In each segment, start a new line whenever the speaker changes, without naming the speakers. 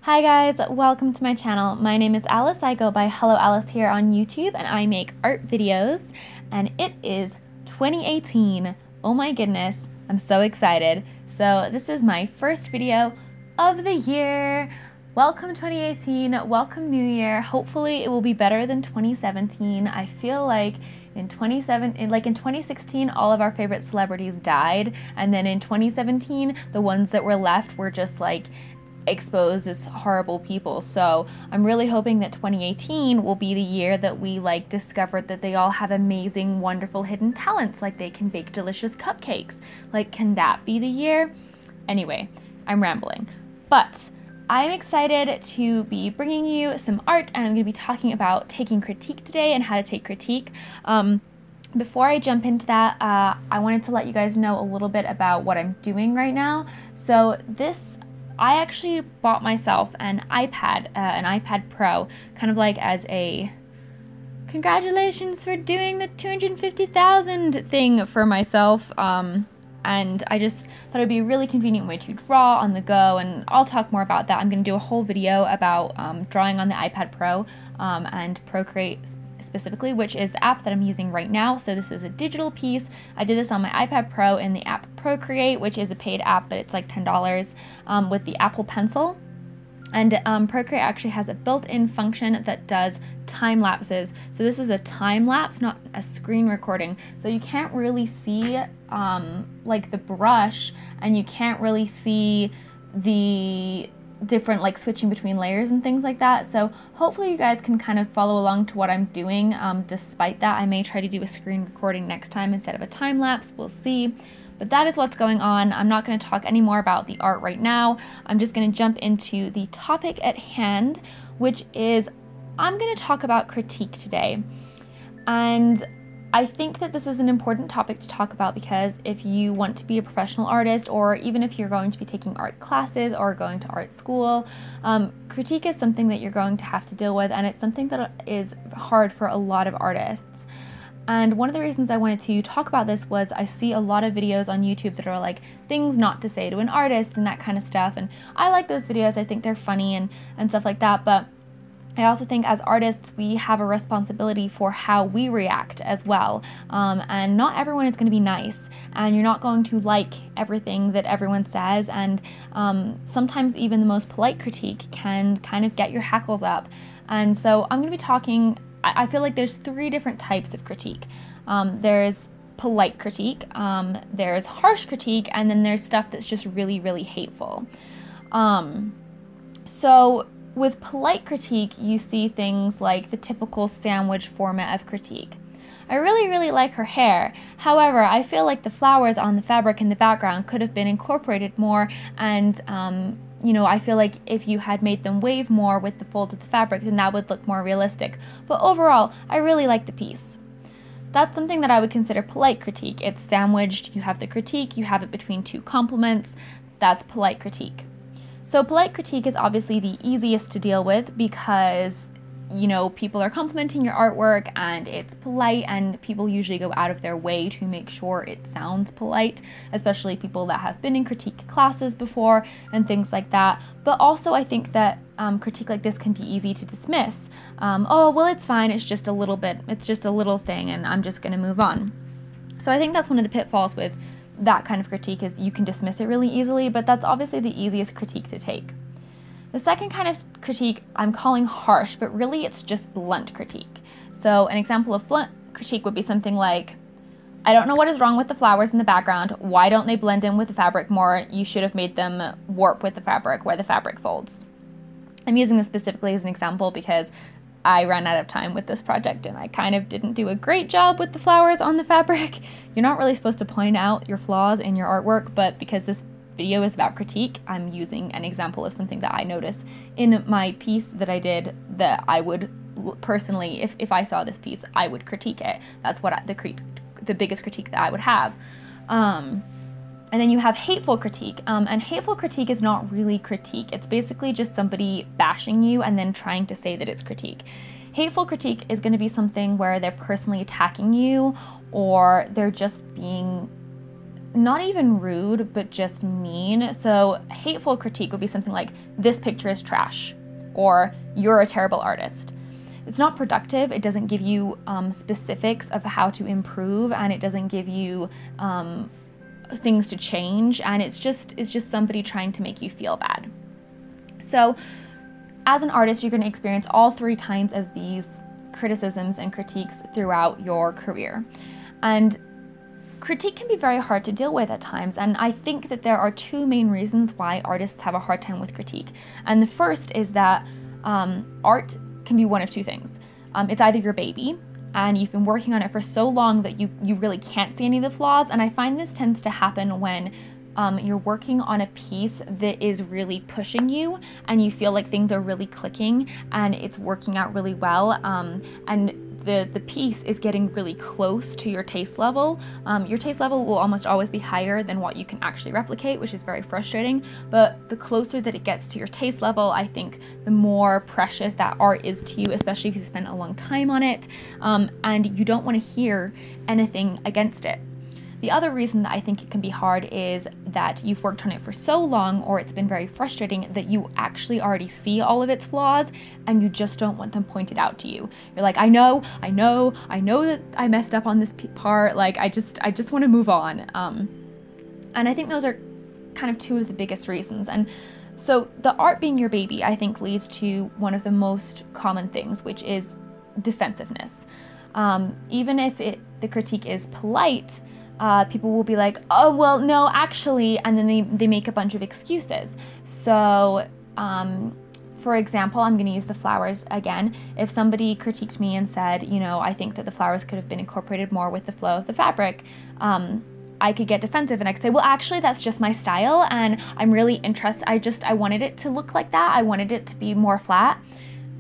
Hi guys, welcome to my channel. My name is Alice. I go by Hello Alice here on YouTube and I make art videos, and it is 2018. Oh my goodness, I'm so excited. So this is my first video of the year. Welcome 2018, welcome New Year. Hopefully it will be better than 2017. I feel like in 2016, all of our favorite celebrities died, and then in 2017, the ones that were left were just like exposed as horrible people. So I'm really hoping that 2018 will be the year that we discovered that they all have amazing, wonderful hidden talents, like they can bake delicious cupcakes. Like, can that be the year? Anyway, I'm rambling. But I'm excited to be bringing you some art, and I'm going to be talking about taking critique today and how to take critique. Before I jump into that, I wanted to let you guys know a little bit about what I'm doing right now. So I actually bought myself an iPad Pro, kind of like as a congratulations for doing the 250,000 thing for myself. And I just thought it'd be a really convenient way to draw on the go, and I'll talk more about that. I'm going to do a whole video about drawing on the iPad Pro and Procreate specifically, which is the app that I'm using right now. So this is a digital piece. I did this on my iPad Pro in the app Procreate, which is a paid app, but it's like $10 with the Apple Pencil. And Procreate actually has a built-in function that does time lapses. So this is a time lapse, not a screen recording. So you can't really see like the brush, and you can't really see the different switching between layers and things like that. So hopefully you guys can kind of follow along to what I'm doing. Despite that, I may try to do a screen recording next time instead of a time lapse. We'll see. But that is what's going on. I'm not going to talk any more about the art right now. I'm just going to jump into the topic at hand, which is I'm going to talk about critique today. And I think that this is an important topic to talk about because if you want to be a professional artist, or even if you're going to be taking art classes or going to art school, critique is something that you're going to have to deal with, and it's something that is hard for a lot of artists. And one of the reasons I wanted to talk about this was I see a lot of videos on YouTube that are like things not to say to an artist and that kind of stuff, and I like those videos. I think they're funny and stuff like that, but I also think as artists we have a responsibility for how we react as well, and not everyone is going to be nice, and you're not going to like everything that everyone says, and sometimes even the most polite critique can kind of get your hackles up. And so I'm going to be talking, I feel like there's three different types of critique. There's polite critique, there's harsh critique, and then there's stuff that's just really, really hateful. So with polite critique, you see things like the typical sandwich format of critique. I really, really like her hair. However, I feel like the flowers on the fabric in the background could have been incorporated more, and you know, I feel like if you had made them wave more with the folds of the fabric, then that would look more realistic. But overall, I really like the piece. That's something that I would consider polite critique. It's sandwiched, you have the critique, you have it between two compliments. That's polite critique. So polite critique is obviously the easiest to deal with because, you know, people are complimenting your artwork and it's polite, and people usually go out of their way to make sure it sounds polite, especially people that have been in critique classes before and things like that. But also I think that critique like this can be easy to dismiss. Oh, well, it's fine, it's just a little bit, it's just a little thing and I'm just gonna move on. So I think that's one of the pitfalls with that kind of critique, is you can dismiss it really easily, but that's obviously the easiest critique to take. The second kind of critique I'm calling harsh, but really it's just blunt critique. So an example of blunt critique would be something like, I don't know what is wrong with the flowers in the background. Why don't they blend in with the fabric more? You should have made them warp with the fabric where the fabric folds. I'm using this specifically as an example because I ran out of time with this project and I kind of didn't do a great job with the flowers on the fabric. You're not really supposed to point out your flaws in your artwork, but because this video is about critique, I'm using an example of something that I noticed in my piece that I did that I would personally, if I saw this piece, I would critique it. That's what the biggest critique that I would have. And then you have hateful critique, and hateful critique is not really critique. It's basically just somebody bashing you and then trying to say that it's critique. Hateful critique is going to be something where they're personally attacking you, or they're just being not even rude, but just mean. So hateful critique would be something like, this picture is trash, or you're a terrible artist. It's not productive. It doesn't give you specifics of how to improve, and it doesn't give you things to change, and it's just somebody trying to make you feel bad. So as an artist, you're going to experience all three kinds of these criticisms and critiques throughout your career. And critique can be very hard to deal with at times, and I think that there are two main reasons why artists have a hard time with critique. And the first is that art can be one of two things. It's either your baby, and you've been working on it for so long that you really can't see any of the flaws, and I find this tends to happen when you're working on a piece that is really pushing you, and you feel like things are really clicking, and it's working out really well, and the piece is getting really close to your taste level. Your taste level will almost always be higher than what you can actually replicate, which is very frustrating, but the closer that it gets to your taste level, I think the more precious that art is to you, especially if you spend a long time on it, and you don't want to hear anything against it. The other reason that I think it can be hard is that you've worked on it for so long, or it's been very frustrating, that you actually already see all of its flaws and you just don't want them pointed out to you. You're like, I know that I messed up on this part, like I just want to move on. And I think those are kind of two of the biggest reasons. And so the art being your baby, I think, leads to one of the most common things, which is defensiveness. Even if the critique is polite, people will be like, oh, well, no, actually, and then they make a bunch of excuses. So, for example, I'm going to use the flowers again. If somebody critiqued me and said, you know, I think that the flowers could have been incorporated more with the flow of the fabric, I could get defensive and I could say, well, actually, that's just my style, and I'm really interested. I wanted it to look like that. I wanted it to be more flat.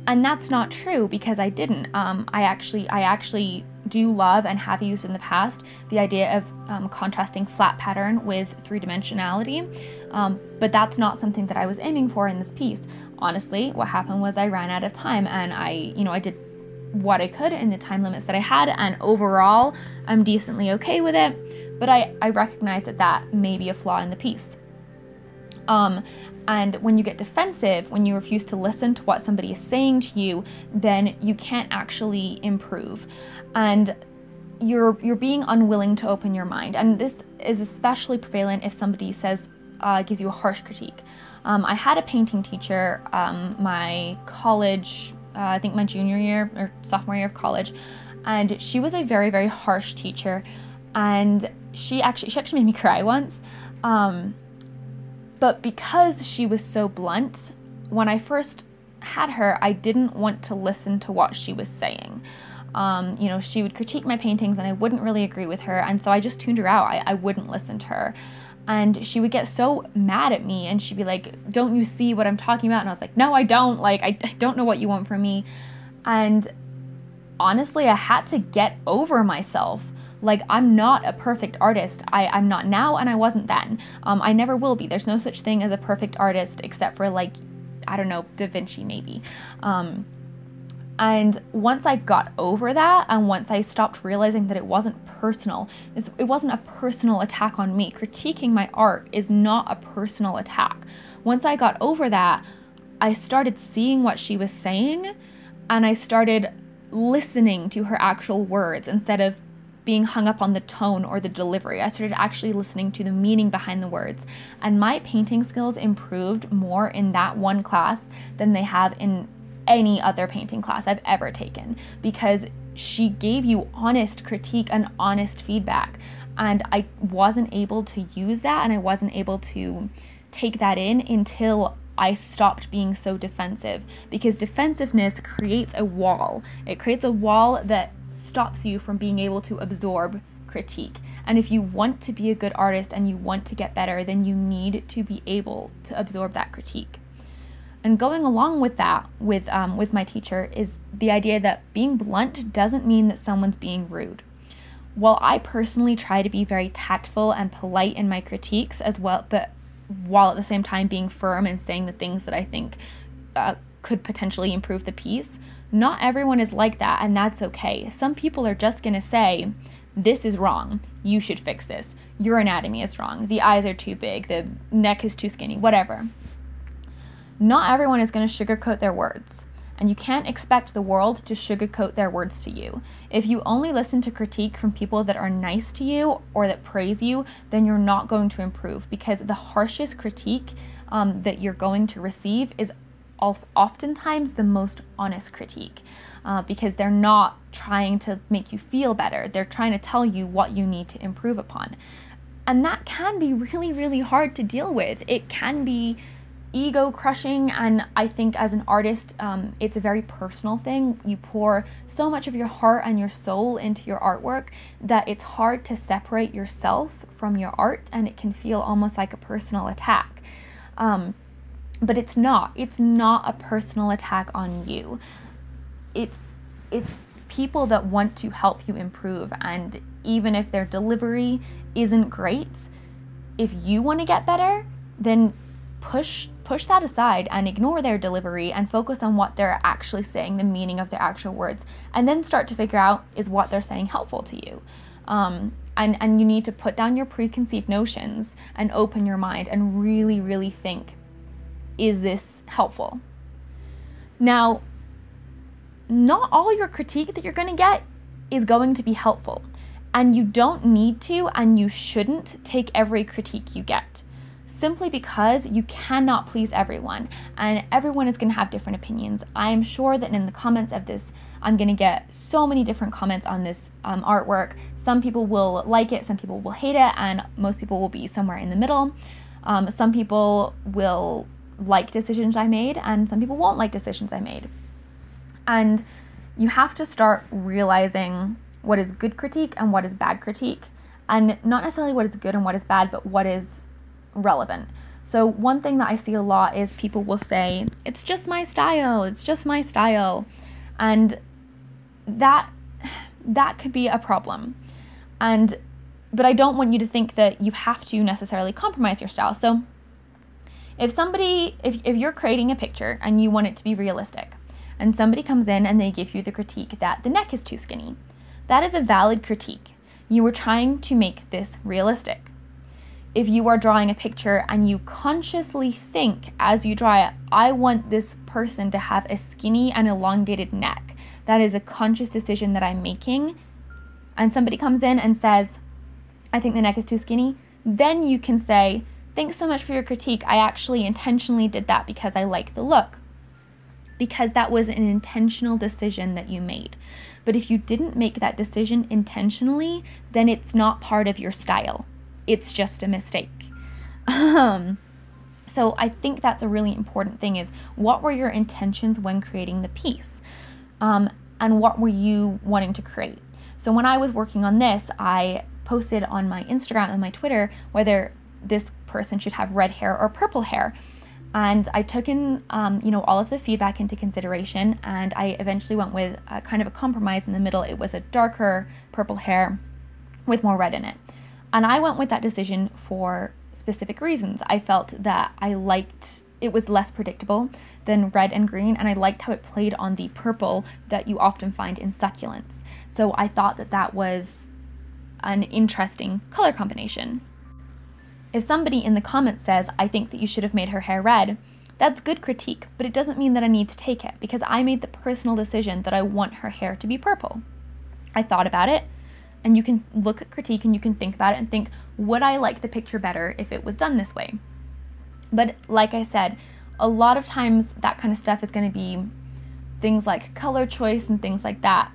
And that's not true, because I didn't. I actually do love and have used in the past the idea of contrasting flat pattern with three-dimensionality, but that's not something that I was aiming for in this piece. Honestly, what happened was I ran out of time, and I did what I could in the time limits that I had, and overall I'm decently okay with it, but I recognize that may be a flaw in the piece. And when you get defensive, when you refuse to listen to what somebody is saying to you, then you can't actually improve. And you're being unwilling to open your mind. And this is especially prevalent if somebody gives you a harsh critique. I had a painting teacher, my college, I think my junior year or sophomore year of college, and she was a very, very harsh teacher. And she actually made me cry once. But because she was so blunt, when I first had her, I didn't want to listen to what she was saying. She would critique my paintings and I wouldn't really agree with her, and so I just tuned her out. I wouldn't listen to her. And she would get so mad at me, and she'd be like, don't you see what I'm talking about? And I was like, no, I don't. Like, I don't know what you want from me. And honestly, I had to get over myself. Like, I'm not a perfect artist. I'm not now, and I wasn't then. I never will be. There's no such thing as a perfect artist except for, like, I don't know, Da Vinci maybe. And once I got over that, and once I stopped realizing that it wasn't personal, it wasn't a personal attack on me. Critiquing my art is not a personal attack. Once I got over that, I started seeing what she was saying, and I started listening to her actual words instead of being hung up on the tone or the delivery. I started actually listening to the meaning behind the words, and my painting skills improved more in that one class than they have in any other painting class I've ever taken, because she gave you honest critique and honest feedback, and I wasn't able to use that, and I wasn't able to take that in until I stopped being so defensive, because defensiveness creates a wall. It creates a wall that stops you from being able to absorb critique. And if you want to be a good artist and you want to get better, then you need to be able to absorb that critique. And going along with that, with my teacher, is the idea that being blunt doesn't mean that someone's being rude. While I personally try to be very tactful and polite in my critiques as well, but while at the same time being firm and saying the things that I think could potentially improve the piece, not everyone is like that, and that's okay. Some people are just gonna say, this is wrong. You should fix this. Your anatomy is wrong. The eyes are too big. The neck is too skinny, whatever. Not everyone is going to sugarcoat their words. And you can't expect the world to sugarcoat their words to you. If you only listen to critique from people that are nice to you or that praise you, then you're not going to improve, because the harshest critique that you're going to receive is oftentimes the most honest critique, because they're not trying to make you feel better. They're trying to tell you what you need to improve upon. And that can be really, really hard to deal with. It can be ego crushing, and I think as an artist, it's a very personal thing. You pour so much of your heart and your soul into your artwork that it's hard to separate yourself from your art, and it can feel almost like a personal attack. But it's not a personal attack on you. It's people that want to help you improve, and even if their delivery isn't great, if you want to get better, then push that aside and ignore their delivery and focus on what they're actually saying, the meaning of their actual words, and then start to figure out, is what they're saying helpful to you? And you need to put down your preconceived notions and open your mind and really, really think, is this helpful? Now, not all your critique that you're going to get is going to be helpful, and you don't need to, and you shouldn't take every critique you get, simply because you cannot please everyone, and everyone is going to have different opinions. I am sure that in the comments of this, I'm going to get so many different comments on this artwork. Some people will like it, some people will hate it, and most people will be somewhere in the middle. Some people will like decisions I made, and some people won't like decisions I made. And you have to start realizing what is good critique and what is bad critique, and not necessarily what is good and what is bad, but what is relevant. So one thing that I see a lot is people will say, it's just my style, it's just my style. And that could be a problem. But I don't want you to think that you have to necessarily compromise your style. So if you're creating a picture and you want it to be realistic, and somebody comes in and they give you the critique that the neck is too skinny, that is a valid critique. You were trying to make this realistic. If you are drawing a picture and you consciously think as you draw it, I want this person to have a skinny and elongated neck, that is a conscious decision that I'm making, and somebody comes in and says, I think the neck is too skinny, then you can say, thanks so much for your critique. I actually intentionally did that because I like the look. Because that was an intentional decision that you made. But if you didn't make that decision intentionally, then it's not part of your style. It's just a mistake. So I think that's a really important thing, is what were your intentions when creating the piece? And what were you wanting to create? So when I was working on this, I posted on my Instagram and my Twitter whether this person should have red hair or purple hair. And I took in, all of the feedback into consideration, and I eventually went with a kind of a compromise in the middle. It was a darker purple hair with more red in it. And I went with that decision for specific reasons. I felt that it was less predictable than red and green, and I liked how it played on the purple that you often find in succulents. So I thought that was an interesting color combination. If somebody in the comments says, I think that you should have made her hair red, that's good critique, but it doesn't mean that I need to take it, because I made the personal decision that I want her hair to be purple. I thought about it, and you can look at critique and you can think about it and think, would I like the picture better if it was done this way? But like I said, a lot of times that kind of stuff is going to be things like color choice and things like that.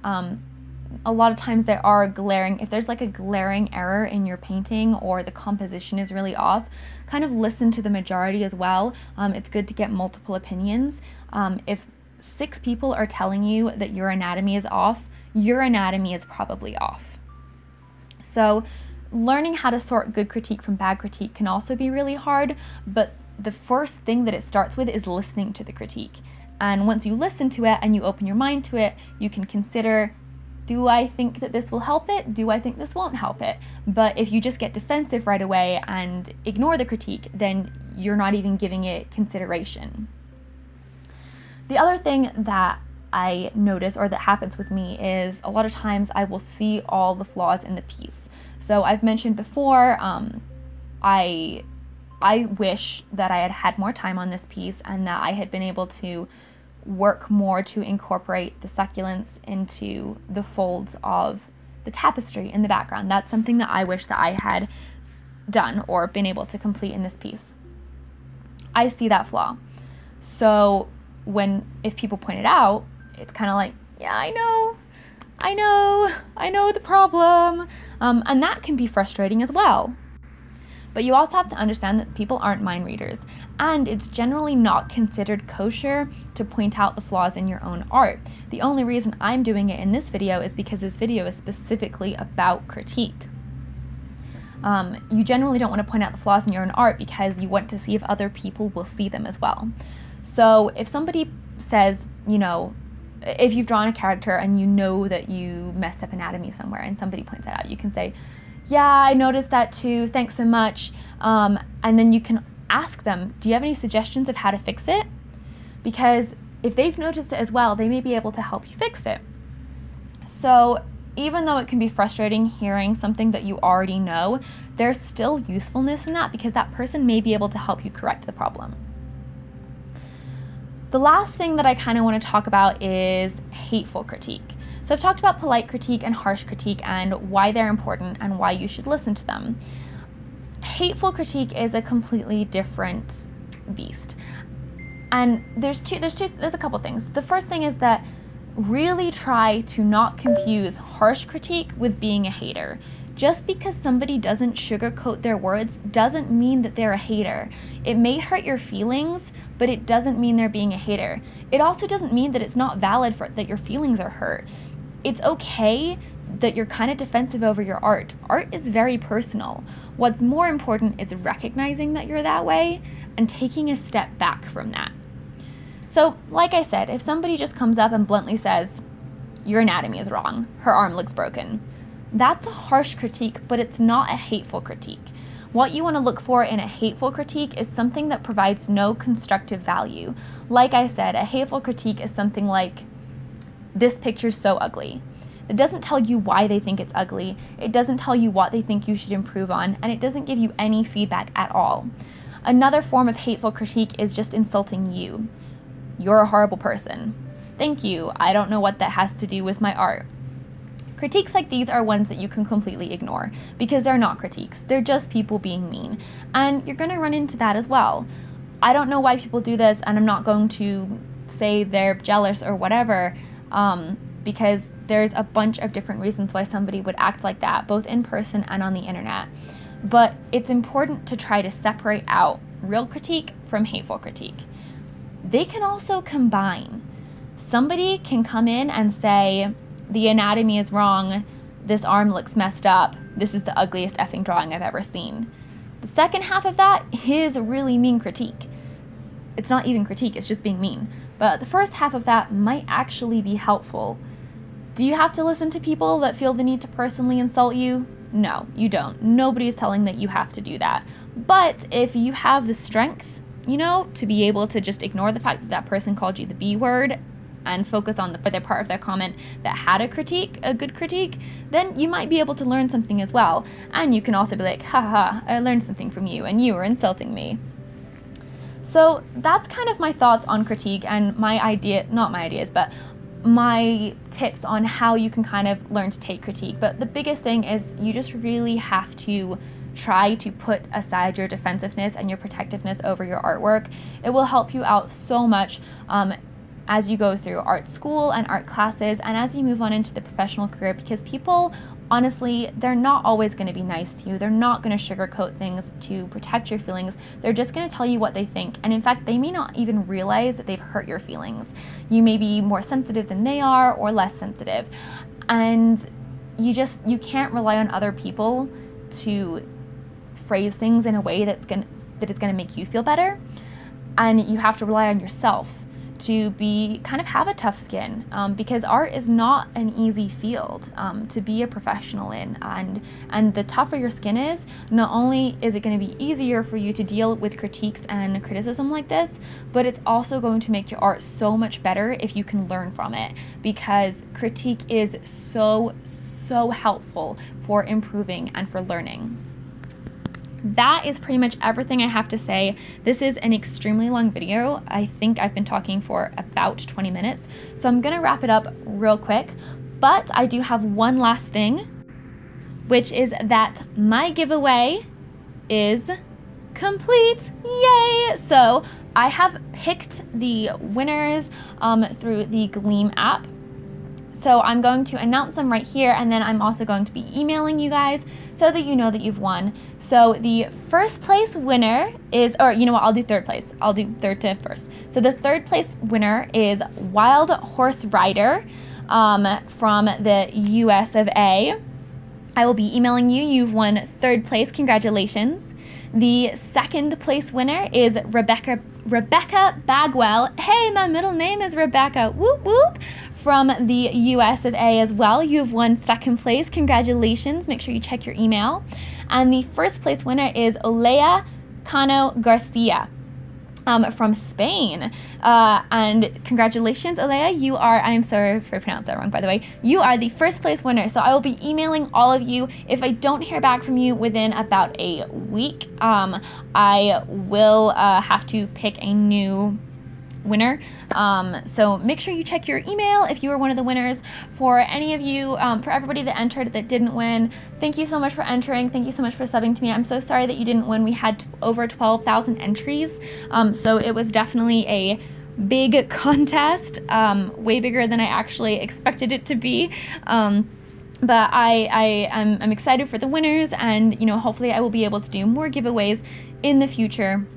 A lot of times if there's like a glaring error in your painting or the composition is really off, kind of listen to the majority as well. It's good to get multiple opinions. If 6 people are telling you that your anatomy is off, your anatomy is probably off. So learning how to sort good critique from bad critique can also be really hard, but the first thing that it starts with is listening to the critique. And once you listen to it and you open your mind to it, you can consider, do I think that this will help it? Do I think this won't help it? But if you just get defensive right away and ignore the critique, then you're not even giving it consideration. The other thing that I notice, or that happens with me, is a lot of times I will see all the flaws in the piece. So I've mentioned before, I wish that I had had more time on this piece and that I had been able to work more to incorporate the succulents into the folds of the tapestry in the background. That's something that I wish that I had done or been able to complete in this piece. I see that flaw. So if people point it out, it's kind of like, yeah, I know the problem. And that can be frustrating as well. But you also have to understand that people aren't mind readers, and it's generally not considered kosher to point out the flaws in your own art. The only reason I'm doing it in this video is because this video is specifically about critique. You generally don't want to point out the flaws in your own art because you want to see if other people will see them as well. So if somebody says, you know, if you've drawn a character and you know that you messed up anatomy somewhere and somebody points that out, you can say, yeah, I noticed that too, thanks so much. And then you can ask them, do you have any suggestions of how to fix it? Because if they've noticed it as well, they may be able to help you fix it. So even though it can be frustrating hearing something that you already know, there's still usefulness in that because that person may be able to help you correct the problem. The last thing that I kind of want to talk about is hateful critique. So I've talked about polite critique and harsh critique and why they're important and why you should listen to them. Hateful critique is a completely different beast. And there's a couple things. The first thing is that really try to not confuse harsh critique with being a hater. Just because somebody doesn't sugarcoat their words doesn't mean that they're a hater. It may hurt your feelings, but it doesn't mean they're being a hater. It also doesn't mean that it's not valid that your feelings are hurt. It's okay that you're kind of defensive over your art. Art is very personal. What's more important is recognizing that you're that way and taking a step back from that. So, like I said, if somebody just comes up and bluntly says, your anatomy is wrong, her arm looks broken, that's a harsh critique, but it's not a hateful critique. What you want to look for in a hateful critique is something that provides no constructive value. Like I said, a hateful critique is something like, this picture's so ugly. It doesn't tell you why they think it's ugly, it doesn't tell you what they think you should improve on, and it doesn't give you any feedback at all. Another form of hateful critique is just insulting you. You're a horrible person. Thank you, I don't know what that has to do with my art. Critiques like these are ones that you can completely ignore because they're not critiques, they're just people being mean. And you're gonna run into that as well. I don't know why people do this, and I'm not going to say they're jealous or whatever, because there's a bunch of different reasons why somebody would act like that, both in person and on the internet. But it's important to try to separate out real critique from hateful critique. They can also combine. Somebody can come in and say, the anatomy is wrong, this arm looks messed up, this is the ugliest effing drawing I've ever seen. The second half of that is a really mean critique. It's not even critique, it's just being mean. But the first half of that might actually be helpful. Do you have to listen to people that feel the need to personally insult you? No, you don't. Nobody's telling that you have to do that. But if you have the strength, you know, to be able to just ignore the fact that that person called you the B word and focus on the part of their comment that had a good critique, then you might be able to learn something as well. And you can also be like, haha, I learned something from you and you were insulting me. So that's kind of my thoughts on critique and my tips on how you can kind of learn to take critique. But the biggest thing is you just really have to try to put aside your defensiveness and your protectiveness over your artwork. It will help you out so much as you go through art school and art classes and as you move on into the professional career, because people, honestly, they're not always going to be nice to you. They're not going to sugarcoat things to protect your feelings. They're just going to tell you what they think. And in fact, they may not even realize that they've hurt your feelings. You may be more sensitive than they are or less sensitive. And you can't rely on other people to phrase things in a way that is going to make you feel better. And you have to rely on yourself to have a tough skin, because art is not an easy field to be a professional in, and the tougher your skin is, not only is it going to be easier for you to deal with critiques and criticism like this, but it's also going to make your art so much better if you can learn from it, because critique is so helpful for improving and for learning. That is pretty much everything I have to say. This is an extremely long video. I think I've been talking for about 20 minutes, so I'm gonna wrap it up real quick, but I do have one last thing, which is that my giveaway is complete. Yay! So I have picked the winners through the Gleam app. So I'm going to announce them right here, and then I'm also going to be emailing you guys so that you know that you've won. So the first place winner is, or you know what, I'll do third place. I'll do third to first. So the third place winner is Wild Horse Rider from the US of A. I will be emailing you. You've won third place. Congratulations. The second place winner is Rebecca Bagwell. Hey, my middle name is Rebecca. Whoop whoop. From the US of A as well. You've won second place. Congratulations. Make sure you check your email. And the first place winner is Olea Cano Garcia from Spain. And congratulations, Olea. You are, I'm sorry if I pronounced that wrong, by the way. You are the first place winner. So I will be emailing all of you. If I don't hear back from you within about a week, I will have to pick a new winner. So make sure you check your email if you were one of the winners. For any of you, for everybody that entered that didn't win, thank you so much for entering. Thank you so much for subbing to me. I'm so sorry that you didn't win. We had over 12,000 entries. So it was definitely a big contest, way bigger than I actually expected it to be. But I'm excited for the winners, and you know, hopefully I will be able to do more giveaways in the future.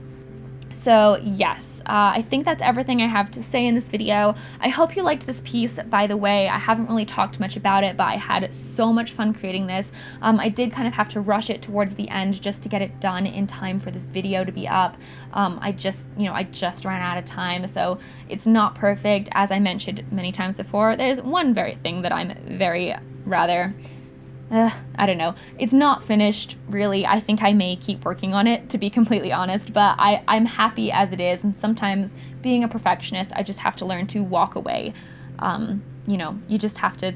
So yes, I think that's everything I have to say in this video. I hope you liked this piece. By the way, I haven't really talked much about it, but I had so much fun creating this. I did kind of have to rush it towards the end just to get it done in time for this video to be up. I just ran out of time, so it's not perfect. As I mentioned many times before, there's one very thing that I'm rather I don't know. It's not finished, really. I think I may keep working on it, to be completely honest, but I'm happy as it is, and sometimes being a perfectionist, I just have to learn to walk away. You know, you just have to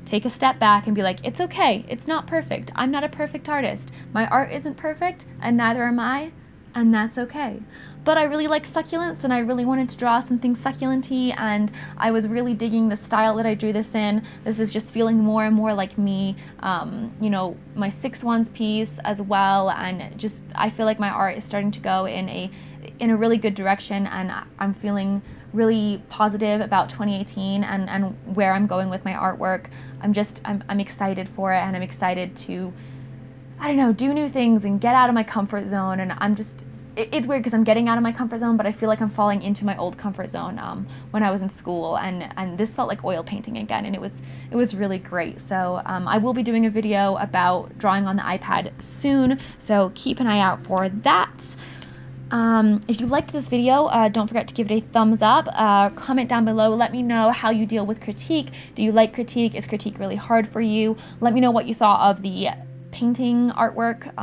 take a step back and be like, it's okay, it's not perfect. I'm not a perfect artist. My art isn't perfect, and neither am I, and that's okay. But I really like succulents, and I really wanted to draw something succulent-y, and I was really digging the style that I drew this in. This is just feeling more and more like me. You know, my 6-1s piece as well, and just I feel like my art is starting to go in a really good direction, and I'm feeling really positive about 2018 and where I'm going with my artwork. I'm excited for it, and I'm excited to, I don't know, do new things and get out of my comfort zone. And it's weird because I'm getting out of my comfort zone, but I feel like I'm falling into my old comfort zone when I was in school, and this felt like oil painting again, and it was really great. So I will be doing a video about drawing on the iPad soon, so keep an eye out for that. If you liked this video, don't forget to give it a thumbs up. Comment down below. Let me know how you deal with critique. Do you like critique? Is critique really hard for you? Let me know what you thought of the painting artwork.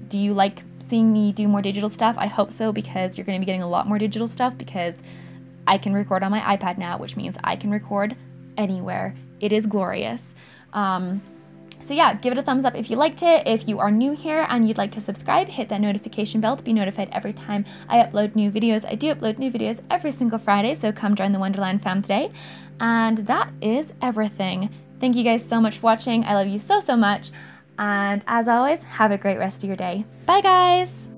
Do you like seeing me do more digital stuff? I hope so, because you're going to be getting a lot more digital stuff, because I can record on my iPad now, which means I can record anywhere. It is glorious. So yeah, give it a thumbs up if you liked it. If you are new here and you'd like to subscribe, hit that notification bell to be notified every time I upload new videos. I do upload new videos every single Friday, so come join the Wonderland fam today. And that is everything. Thank you guys so much for watching. I love you so much. And as always, have a great rest of your day. Bye guys!